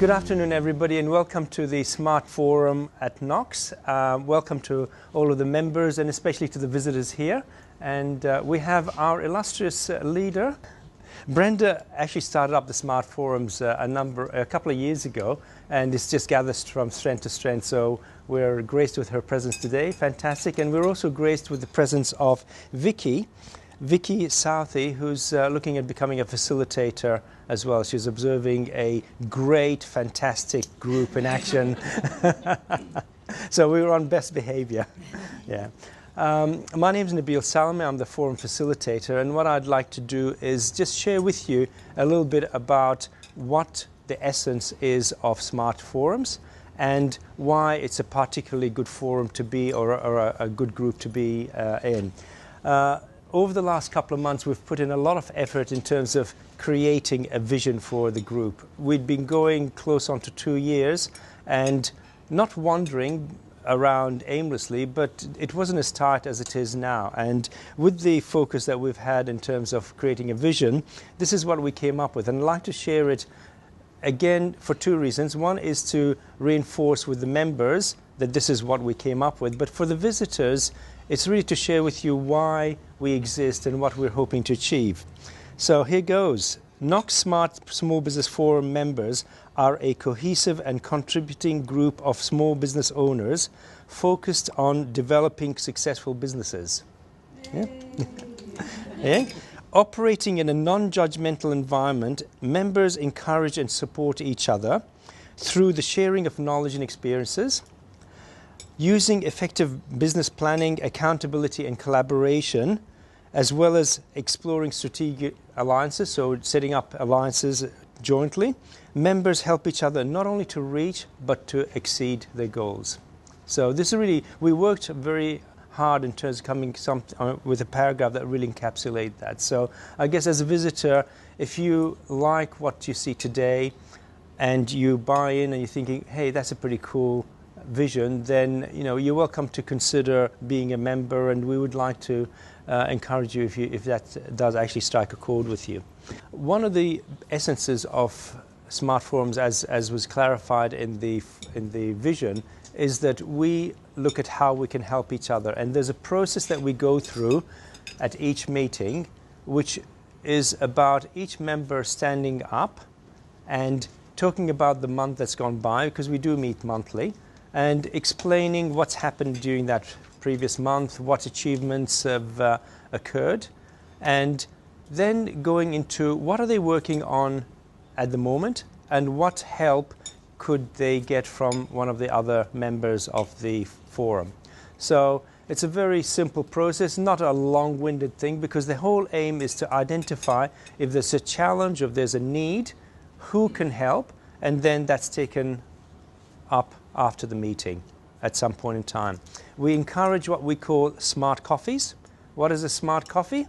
Good afternoon, everybody, and welcome to the Smart Forum at Knox. Welcome to all of the members and especially to the visitors here. And we have our illustrious leader. Brenda actually started up the Smart Forums a couple of years ago, and it's just gathered from strength to strength. So we're graced with her presence today. Fantastic. And we're also graced with the presence of Vicky Southey, who's looking at becoming a facilitator as well. She's observing a great, fantastic group in action. So we were on best behavior. Yeah. My name is Nabil Salme. I'm the forum facilitator, and what I'd like to do is just share with you a little bit about what the essence is of Smart Forums and why it's a particularly good forum to be, or a good group to be in. Over the last couple of months, we've put in a lot of effort in terms of creating a vision for the group. We'd been going close on to 2 years and not wandering around aimlessly, but it wasn't as tight as it is now. And with the focus that we've had in terms of creating a vision, this is what we came up with. And I'd like to share it again for 2 reasons. One is to reinforce with the members that this is what we came up with, but for the visitors, it's really to share with you why we exist and what we're hoping to achieve. So here goes. Knox Smart Small Business Forum members are a cohesive and contributing group of small business owners focused on developing successful businesses. Yeah. Yeah. Operating in a non-judgmental environment, members encourage and support each other through the sharing of knowledge and experiences, using effective business planning, accountability and collaboration, as well as exploring strategic alliances, so setting up alliances jointly. Members help each other not only to reach, but to exceed their goals. So this is really, we worked very hard in terms of coming with a paragraph that really encapsulates that. So I guess as a visitor, if you like what you see today and you buy in and you're thinking, hey, that's a pretty cool vision, then you're welcome to consider being a member, and we would like to encourage you if that does actually strike a chord with you. One of the essences of Smart Forums, as was clarified in the vision, is that we look at how we can help each other, and there's a process that we go through at each meeting, which is about each member standing up and talking about the month that's gone by, because we do meet monthly, and explaining what's happened during that previous month, what achievements have occurred, and then going into what are they working on at the moment and what help could they get from one of the other members of the forum. So it's a very simple process, not a long-winded thing, because the whole aim is to identify if there's a challenge, if there's a need, who can help, and then that's taken up after the meeting at some point in time. We encourage what we call smart coffees. What is a smart coffee?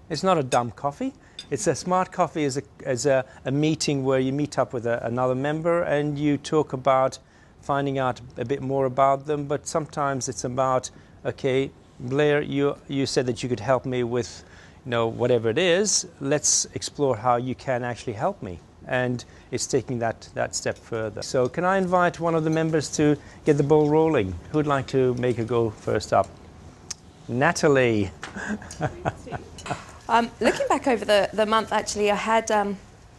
It's not a dumb coffee. It's a smart coffee is a meeting where you meet up with another member and you talk about finding out a bit more about them, but sometimes it's about, okay, Blair, you said that you could help me with whatever it is. Let's explore how you can actually help me. And it's taking that step further. So can I invite one of the members to get the ball rolling? Who'd like to make a go first up? Natalie. Looking back over the month, actually, I had,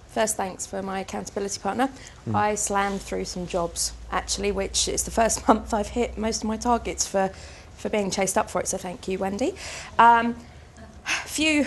first thanks for my accountability partner. I slammed through some jobs, actually, which is the first month I've hit most of my targets for being chased up for it, so thank you, Wendy. Few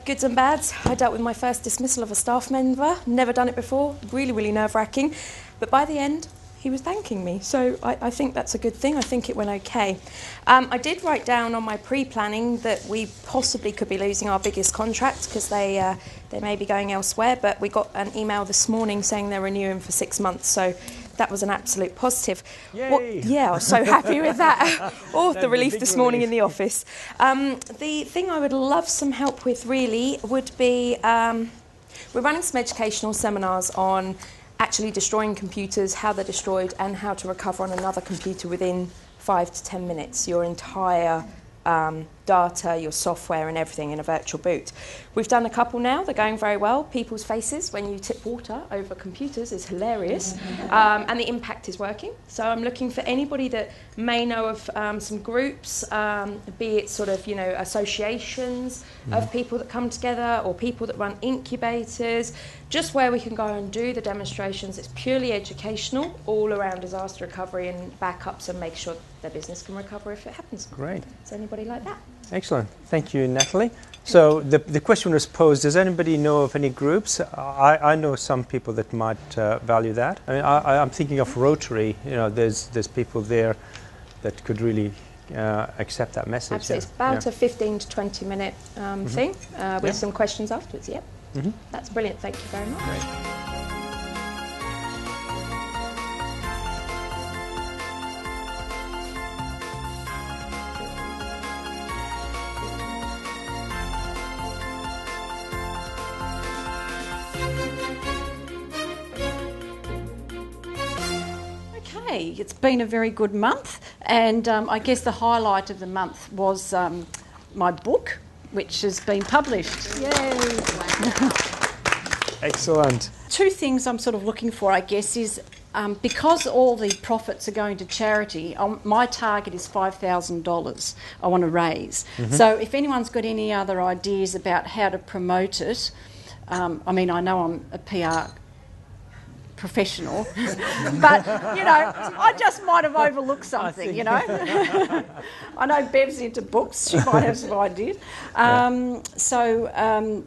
goods and bads. I dealt with my first dismissal of a staff member. Never done it before. Really, really nerve-wracking. But by the end, he was thanking me. So I think that's a good thing. I think it went okay. I did write down on my pre-planning that we possibly could be losing our biggest contract because they may be going elsewhere. But we got an email this morning saying they're renewing for 6 months. So that was an absolute positive. Yay! Yeah, I was so happy with that. Oh, the relief this morning in the office. The thing I would love some help with really would be, we're running some educational seminars on actually destroying computers, how they're destroyed, and how to recover on another computer within 5 to 10 minutes. Your entire data, your software and everything in a virtual boot. We've done a couple now, they're going very well. People's faces when you tip water over computers is hilarious, and the impact is working. So I'm looking for anybody that may know of some groups, be it sort of, you know, associations of people that come together or people that run incubators, just where we can go and do the demonstrations. It's purely educational, all around disaster recovery and backups, and make sure their business can recover if it happens. Great. Is anybody like that? Excellent. Thank you, Natalie. So the question was posed, does anybody know of any groups? I know some people that might value that. I mean, I'm thinking of Rotary. You know, there's people there that could really accept that message. Absolutely. It's about a 15 to 20 minute thing with some questions afterwards. Yep. That's brilliant. Thank you very much. Great. It's been a very good month, and I guess the highlight of the month was my book, which has been published. Yay! Excellent. Two things I'm sort of looking for, I guess, is because all the profits are going to charity, my target is $5,000 I want to raise. So if anyone's got any other ideas about how to promote it, I mean, I know I'm a PR professional, but, you know, I just might have overlooked something, you know. I know Bev's into books, she might have some ideas. So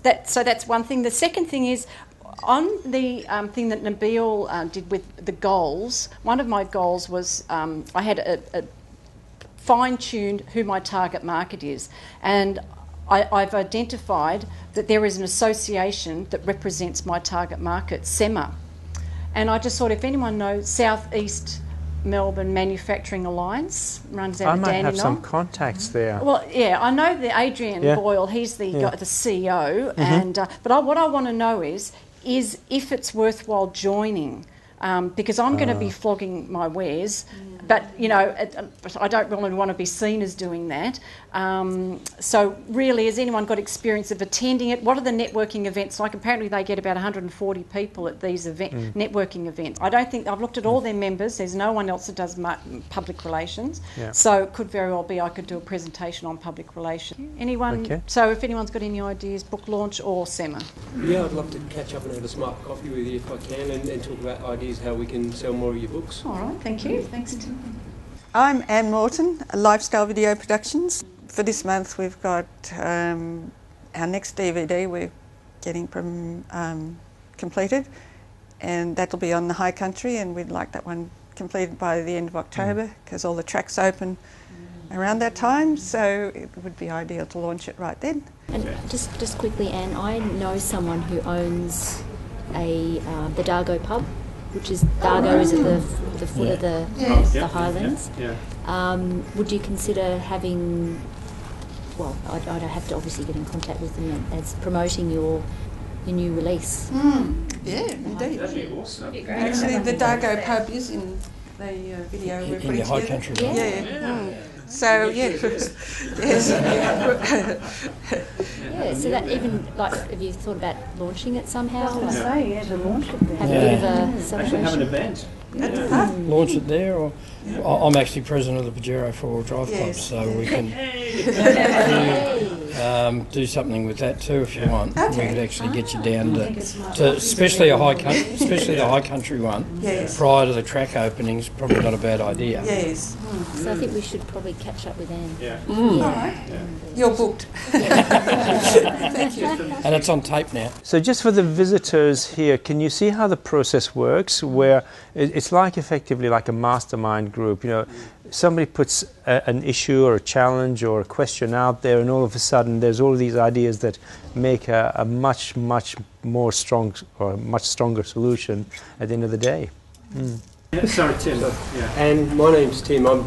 that's one thing. The second thing is, on the thing that Nabil did with the goals, one of my goals was I had a fine-tuned who my target market is, and I've identified that there is an association that represents my target market, SEMA. And I just thought, if anyone knows, South East Melbourne Manufacturing Alliance runs out of Dandenong. I might have some contacts there. Well, yeah, I know the Adrian Boyle. He's the guy, the CEO. And but what I want to know is if it's worthwhile joining, because I'm going to be flogging my wares. But, you know, I don't really want to be seen as doing that. So really, has anyone got experience of attending it? What are the networking events like? Apparently they get about 140 people at these networking events. I don't think, I've looked at all their members. There's no one else that does public relations. So it could very well be I could do a presentation on public relations. Anyone? Okay. So if anyone's got any ideas, book launch or SEMA? Yeah, I'd love to catch up and have a smart coffee with you if I can, and talk about ideas how we can sell more of your books. All right, thank you. Thanks. I'm Anne Morton, Lifestyle Video Productions. For this month we've got our next DVD we're getting completed, and that'll be on the High Country, and we'd like that one completed by the end of October because all the tracks open around that time, so it would be ideal to launch it right then. And just quickly, Anne, I know someone who owns the Dargo pub, which is Dargo is at the foot of the Highlands. Would you consider having? Well, I'd have to obviously get in contact with them as promoting your new release. Yeah, indeed. That'd be awesome. That'd be great. Actually, the Dargo pub is in the video we're putting together. High Country. So yeah, So that even like, have you thought about launching it somehow? To launch it there. Have a bit of a celebration. Actually have an event. Launch it there, or I'm actually president of the Pajero 4-wheel drive club, so we can do something with that too if you want. We could actually get you down to especially the High Country one. Prior to the track openings, probably not a bad idea. Yes. So I think we should probably catch up with Anne. You're booked. Thank you. And it's on tape now. So just for the visitors here, can you see how the process works, where it's like effectively like a mastermind group? You know, somebody puts an issue or a challenge or a question out there, and all of a sudden there's all these ideas that make a much more strong or a much stronger solution at the end of the day. Sorry, Tim. And my name's Tim. I'm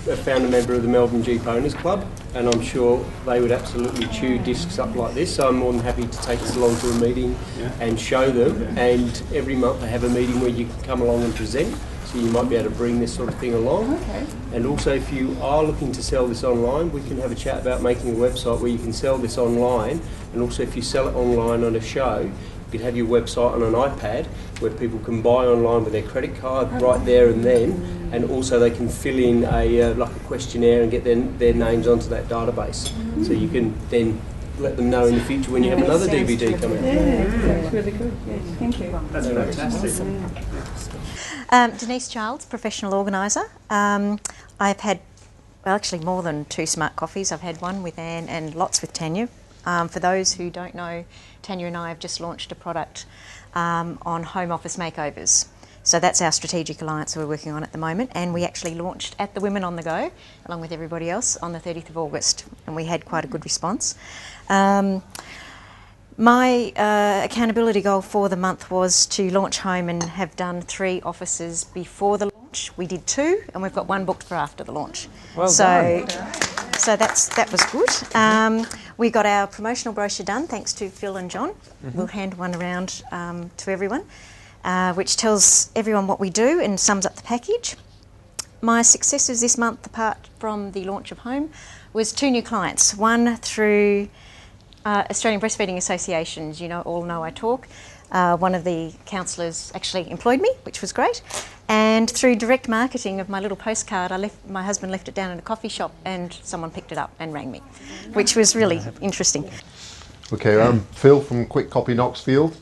a founder member of the Melbourne Jeep Owners Club, and I'm sure they would absolutely chew discs up like this. So I'm more than happy to take this along to a meeting and show them. And every month they have a meeting where you can come along and present. So you might be able to bring this sort of thing along. Okay. And also, if you are looking to sell this online, we can have a chat about making a website where you can sell this online. And also, if you sell it online on a show, you could have your website on an iPad where people can buy online with their credit card right there and then, and also they can fill in a like a questionnaire and get their names onto that database. So you can then let them know in the future when you have another DVD come out. Yeah, that's really good. Yes, thank you. That's fantastic. Denise Childs, professional organiser. I've had, well, actually more than 2 smart coffees. I've had one with Anne and lots with Tanya. For those who don't know, Tanya and I have just launched a product on home office makeovers. So that's our strategic alliance we're working on at the moment, and we actually launched at the Women on the Go, along with everybody else, on the 30th of August, and we had quite a good response. My accountability goal for the month was to launch home and have done 3 offices before the launch. We did 2, and we've got 1 booked for after the launch. Well so, done. So that was good. We got our promotional brochure done, thanks to Phil and John. We'll hand one around to everyone, which tells everyone what we do and sums up the package. My successes this month, apart from the launch of home, was 2 new clients. One through Australian Breastfeeding Associations, all know I talk. One of the counsellors actually employed me, which was great. And through direct marketing of my little postcard, my husband left it down in a coffee shop and someone picked it up and rang me, which was really interesting. Okay, I'm Phil from Quick Copy Knoxfield.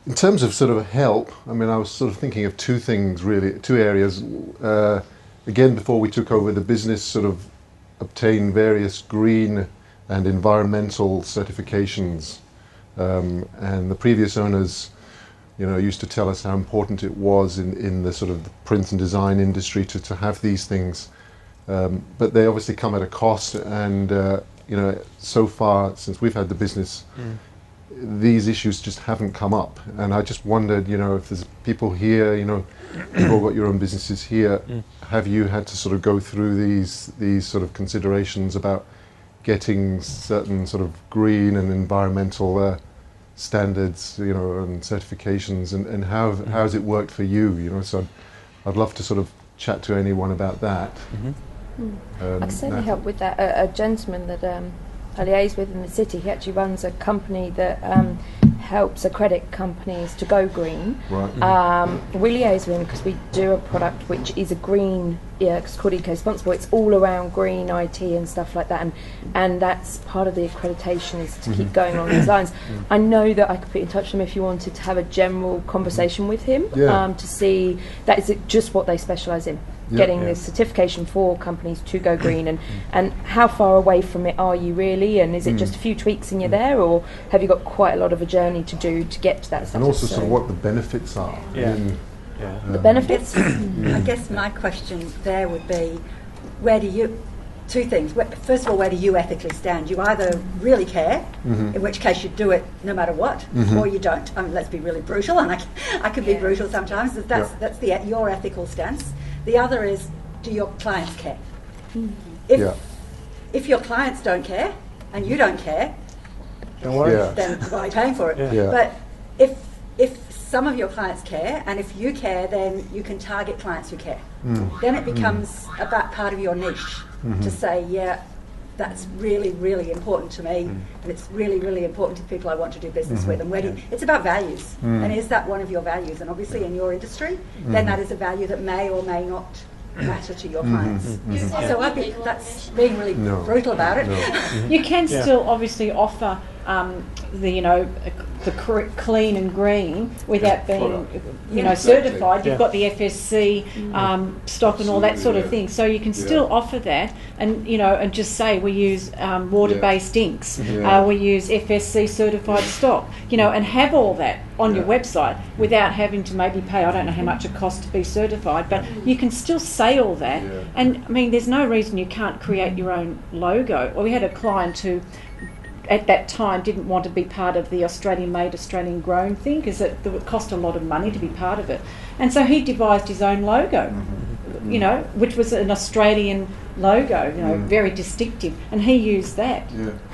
In terms of sort of help, I mean, I was sort of thinking of 2 things really, 2 areas. Again, before we took over the business, sort of obtain various green and environmental certifications. And the previous owners, used to tell us how important it was in the sort of the print and design industry to have these things. But they obviously come at a cost, and so far since we've had the business, these issues just haven't come up. And I just wondered, if there's people here, you've all got your own businesses here, have you had to sort of go through these sort of considerations about getting certain sort of green and environmental standards, and certifications, and how has it worked for you? So I'd love to sort of chat to anyone about that. I can certainly help with that. A gentleman that I liaise with in the city, he actually runs a company that helps accredit companies to go green. Right. We liaise with him because we do a product which is a green, it's called eco-responsible. It's all around green IT and stuff like that, and that's part of the accreditation, is to keep going along those lines. I know that I could put in touch with him if you wanted to have a general conversation with him, to see that is it just what they specialise in. Getting the certification for companies to go green, and how far away from it are you really, and is it just a few tweaks and you're there, or have you got quite a lot of a journey to do to get to that status? And also sort of what the benefits are. The benefits? I guess my question there would be, 2 things. First of all, where do you ethically stand? You either really care, in which case you do it no matter what, or you don't. I mean, let's be really brutal, and I can be brutal sometimes. That's your ethical stance. The other is, do your clients care? If your clients don't care, and you don't care, don't worry. then why are you paying for it? But if some of your clients care, and if you care, then you can target clients who care. Then it becomes about part of your niche to say, that's really, really important to me, and it's really, really important to people I want to do business with. And it's about values, and is that one of your values? And obviously in your industry, then that is a value that may or may not matter to your clients. So that's being really brutal about it. You can still obviously offer the clean and green without being certified. You've got the FSC stock and all that sort of thing, so you can still offer that, and and just say we use water-based inks, we use FSC certified stock, and have all that on your website without having to maybe pay, I don't know how much it costs to be certified, but you can still say all that. And I mean, there's no reason you can't create your own logo. Well, we had a client who at that time didn't want to be part of the Australian made, Australian grown thing, because it would cost a lot of money to be part of it. And so he devised his own logo, you know, which was an Australian logo, you know, very distinctive, and he used that.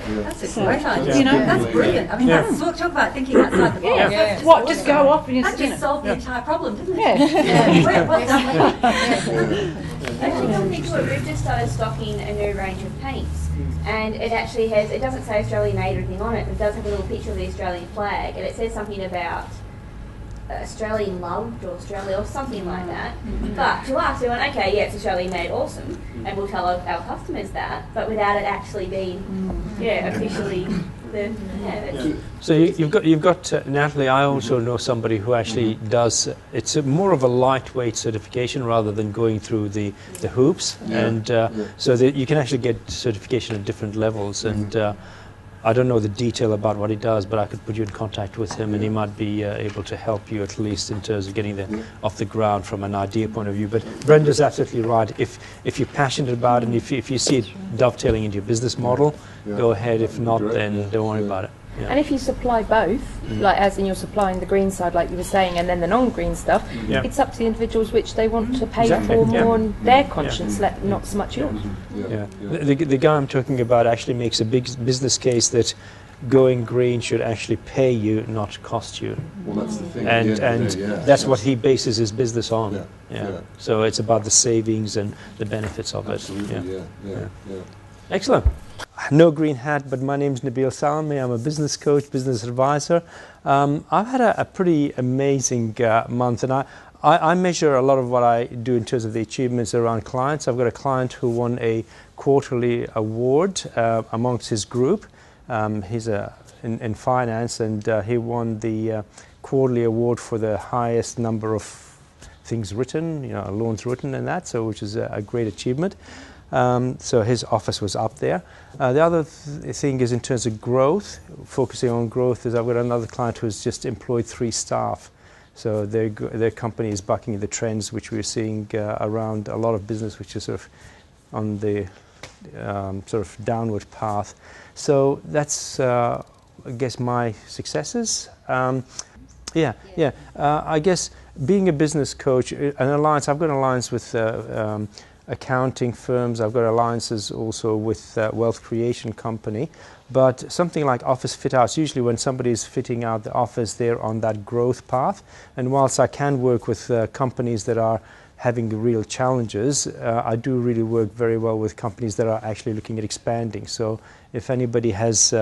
That's a great idea. You know, that's brilliant. I mean, that's talk about thinking outside the box. That's what, awesome. Just go off and that just solved the entire problem, didn't it? Well done. Actually, something to it, we've just started stocking a new range of paints, and it actually has, it doesn't say Australian made or anything on it, but it does have a little picture of the Australian flag, and it says something about Australian loved or Australia or something like that. But to us, we went, okay, yeah, it's Australian made, awesome, and we'll tell our customers that, but without it actually being, officially. So you've got Natalie. I also know somebody who actually does. It's more of a lightweight certification rather than going through the hoops, and so that you can actually get certification at different levels. And I don't know the detail about what he does, but I could put you in contact with him, and he might be able to help you at least in terms of getting off the ground from an idea point of view. But Brenda's absolutely right. If you're passionate about it, and if you see it dovetailing into your business model, go ahead. If not, then don't worry about it. Yeah. And if you supply both, like as in you're supplying the green side, like you were saying, and then the non-green stuff, it's up to the individuals which they want to pay for more on their conscience, not so much yours. The guy I'm talking about actually makes a big business case that going green should actually pay you, not cost you. Well, that's the thing. And that's what he bases his business on. So it's about the savings and the benefits of Absolutely, it. Excellent. No green hat, but my name's Nabil Salmi. I'm a business coach, business advisor. I've had a pretty amazing month, and I measure a lot of what I do in terms of the achievements around clients. I've got a client who won a quarterly award amongst his group. He's in finance, and he won the quarterly award for the highest number of things written, loans written and that, so which is a great achievement. So his office was up there. The other thing is in terms of growth, focusing on growth, is I've got another client who's just employed 3 staff. So their company is bucking the trends which we're seeing around a lot of business, which is sort of on the sort of downward path. So that's, I guess, my successes. I guess being a business coach, an alliance, I've got an alliance with accounting firms. I've got alliances also with wealth creation company. But something like office fit outs, usually when somebody is fitting out the office, they're on that growth path. And whilst I can work with companies that are having real challenges, I do really work very well with companies that are actually looking at expanding. So if anybody has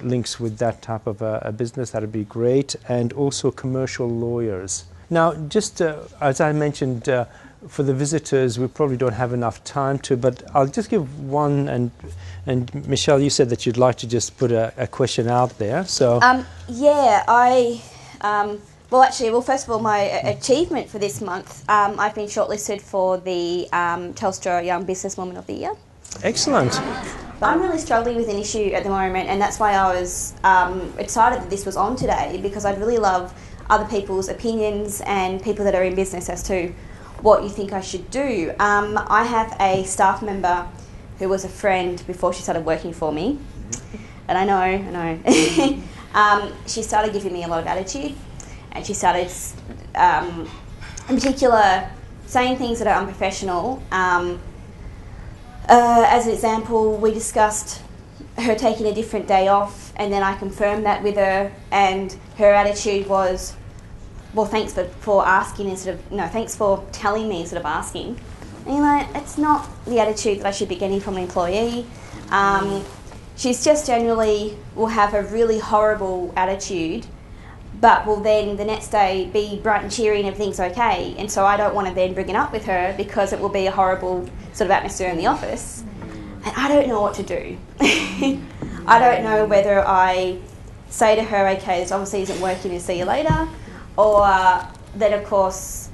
links with that type of a business, that would be great. And also commercial lawyers. Now, just as I mentioned, for the visitors, we probably don't have enough time to, but I'll just give one, and Michelle, you said that you'd like to just put a question out there, so... first of all, my achievement for this month, I've been shortlisted for the Telstra Young Businesswoman of the Year. Excellent. I'm really struggling with an issue at the moment, and that's why I was excited that this was on today, because I'd really love other people's opinions and people that are in business as to what you think I should do. I have a staff member who was a friend before she started working for me, and I know. She started giving me a lot of attitude, and she started, in particular, saying things that are unprofessional. As an example, we discussed her taking a different day off, and then I confirmed that with her, and her attitude was, well, thanks for asking instead of, no, thanks for telling me instead of asking. And you're like, it's not the attitude that I should be getting from an employee. She's just generally will have a really horrible attitude, but will then the next day be bright and cheery and everything's okay. And so I don't want to then bring it up with her because it will be a horrible sort of atmosphere in the office. And I don't know what to do. I don't know whether I say to her, okay, this obviously isn't working and see you later, or then of course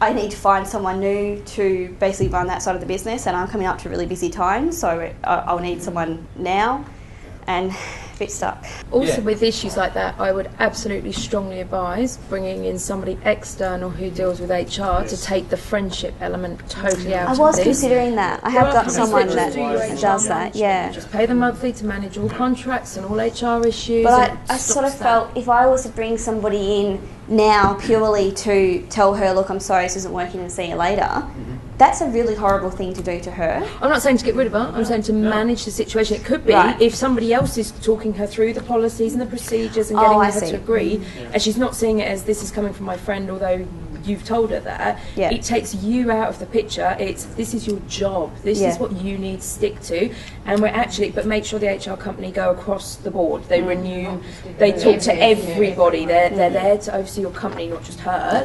I need to find someone new to basically run that side of the business, and I'm coming up to really busy times, so I'll need someone now, and a bit stuck. Also with issues like that, I would absolutely strongly advise bringing in somebody external who deals with HR to take the friendship element totally out of this. I was considering that. I have got someone that does that, Just pay them monthly to manage all contracts and all HR issues. But I sort of felt if I was to bring somebody in now purely to tell her, look, I'm sorry, this isn't working and see you later, that's a really horrible thing to do to her. I'm not saying to get rid of her, I'm saying to manage the situation. It could be if somebody else is talking her through the policies and the procedures and getting her to agree, and she's not seeing it as this is coming from my friend, although you've told her that, it takes you out of the picture. This is your job, this is what you need to stick to, and we're actually, but make sure the HR company go across the board, they renew, they talk to everybody, they're there to oversee your company, not just her,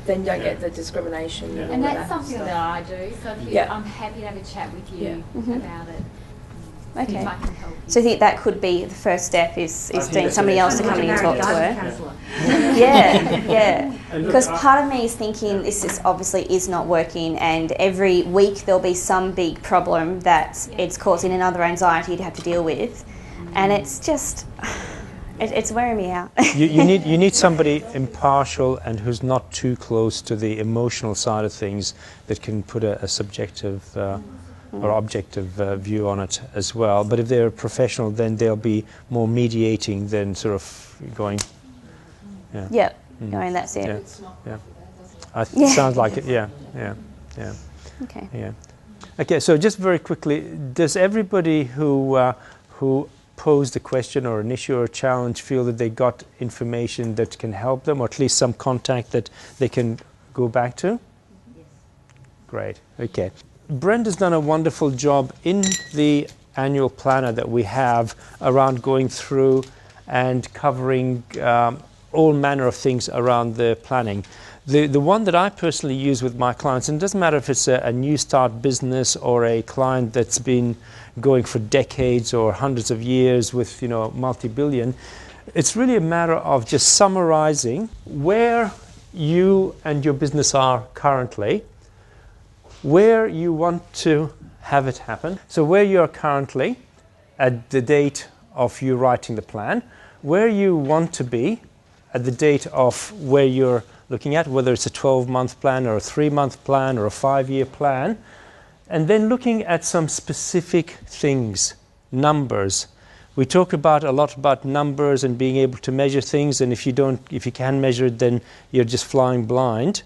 then you don't get the discrimination. And that's something that I do, so I'm happy to have a chat with you about it. Okay. So you think that could be the first step is getting somebody else to come in and talk to her? Yeah. Because part of me is thinking this is obviously is not working, and every week there'll be some big problem that it's causing another anxiety to have to deal with, and it's just it's wearing me out. you need somebody impartial and who's not too close to the emotional side of things, that can put a subjective or objective view on it as well. But if they're a professional, then they'll be more mediating than sort of going. Going that's it. Sounds like it. Yeah. Okay. Yeah. Okay. So just very quickly, does everybody who posed a question or an issue or a challenge feel that they got information that can help them, or at least some contact that they can go back to? Yes. Great. Okay. Brenda's done a wonderful job in the annual planner that we have around going through and covering all manner of things around the planning. The one that I personally use with my clients, and it doesn't matter if it's a new start business or a client that's been going for decades or hundreds of years with multi-billion, it's really a matter of just summarizing where you and your business are currently, where you want to have it happen. So where you are currently at the date of you writing the plan, where you want to be at the date of where you're looking at, whether it's a 12-month plan or a 3-month plan or a 5-year plan, and then looking at some specific things, numbers. We talk a lot about numbers and being able to measure things, and if you can measure it, then you're just flying blind.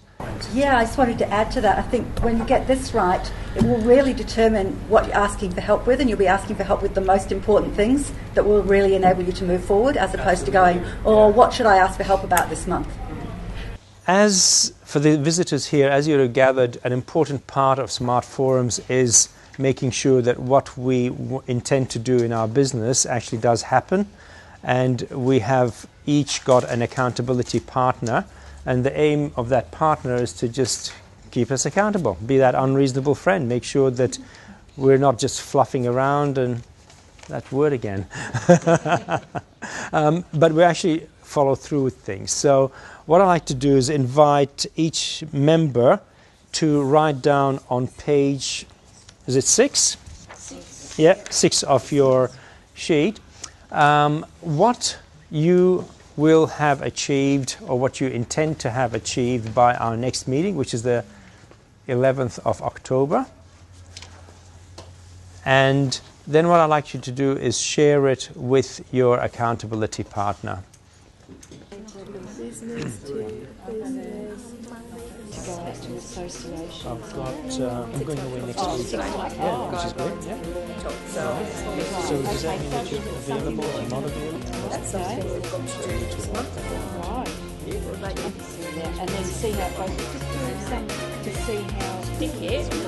Yeah, I just wanted to add to that. I think when you get this right, it will really determine what you're asking for help with, and you'll be asking for help with the most important things that will really enable you to move forward, as opposed to going, what should I ask for help about this month? As for the visitors here, as you have gathered, an important part of Smart Forums is making sure that what we intend to do in our business actually does happen, and we have each got an accountability partner. And the aim of that partner is to just keep us accountable, be that unreasonable friend, make sure that we're not just fluffing around, and that word again. But we actually follow through with things. So what I like to do is invite each member to write down on page, is it 6? 6. Yeah, 6 of your sheet, what you will have achieved, or what you intend to have achieved by our next meeting, which is the 11th of October. And then what I'd like you to do is share it with your accountability partner. I'm going away next week. Yeah, which is great. Yeah. So does that mean that you're available or not available? That's something we've got to do this month. Right. And then see how it goes. To see how stick it, and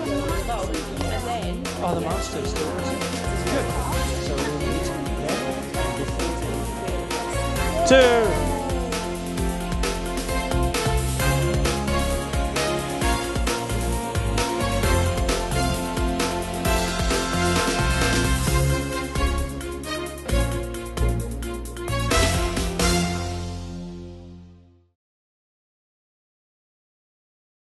then. Oh, the master's store, is it? Good. So we'll meet there. 2.